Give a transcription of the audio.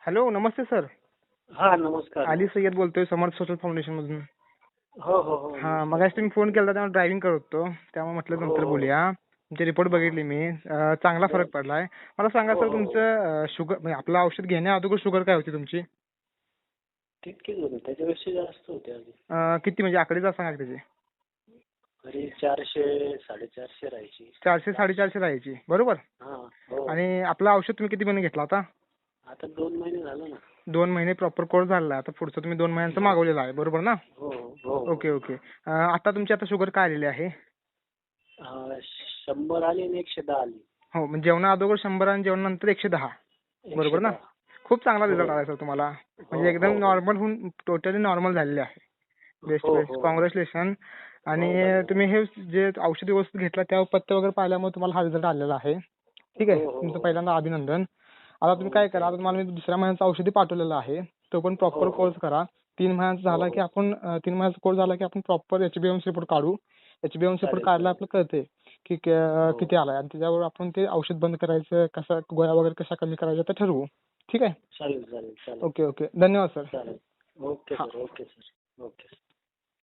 Hello, नमस्ते sir. हा नमस्कार. अली सय्यद बोलतोय समर्थ सोशल फाउंडेशन मधून. हो हो हो हा, मगाशी तुम्ही फोन केला तेव्हा ड्रायव्हिंग करत होतो, त्यामुळे म्हटलं हो नंतर हो बोलूया. तुमचे रिपोर्ट बघितले मी. चांगला बर. फरक पडलाय. मला सांगा हो सर, हो हो तुमचं शुगर म्हणजे आपलं औषध घेण्या अगोदर शुगर काय होती तुमची? तितकीच होते, त्याच्यापेक्षा जास्त होते आधी. किती म्हणजे आकडे सांगा की त्याचे. तरी 400 450 राहायची. 400 450 राहायची, बरोबर. हा हो. आणि आपलं औषध तुम्ही किती महिने घेतला होता? आता 2 महिने झालं ना. 2 महिने प्रॉपर कोर्स झाला. आता पुढचं तुम्ही 2 महिन्यांचं हो मागवलेलं आहे, बरोबर ना? हो हो ओके हो. ओके. आता तुमची शुगर काय आलेली आहे? 100 आली आणि 110 आली. हो, म्हणजे जेवणा अगोदर 100 आणि जेवणानंतर 110, बरोबर ना? 110. खूप चांगला हो रिझल्ट आला सर तुम्हाला. हो म्हणजे एकदम हो हो नॉर्मल होऊन टोटली नॉर्मल झालेले आहे. बेस्ट हो बेस्ट, हो हो कॉंग्रॅच्युलेशन. आणि हो धन्यवाद. तुम्ही हे जे औषधी वस्तू घेतला त्या पथ्य वगैरे पाहिल्यामुळे तुम्हाला हा रिझल्ट आलेला आहे. ठीक हो आहे, हो तुमचं हो पहिल्यांदा अभिनंदन. आता तुम्ही हो काय करा, आता तुम्हाला थँक्यू. मी दुसऱ्या महिन्याचं औषधी पाठवलेलं आहे, तो पण हो प्रॉपर हो कोर्स करा. 3 महिन्याचा हो झाला की हो आपण 3 महिन्याचा कोर्स झाला की आपण प्रॉपर HbA1c रिपोर्ट काढू. HbA1c रिपोर्ट चालेल काढला चालेल. आपलं कळते की हो किती आलाय, आणि त्याच्यावर आपण ते औषध बंद करायचं, कसं गोळ्या वगैरे कशा कमी करायच्या ते ठरवू. ठीक आहे. चालेल चालेल चालेल ओके ओके, धन्यवाद सर. चालेल. ओके हा. सर. Okay sir. ओके.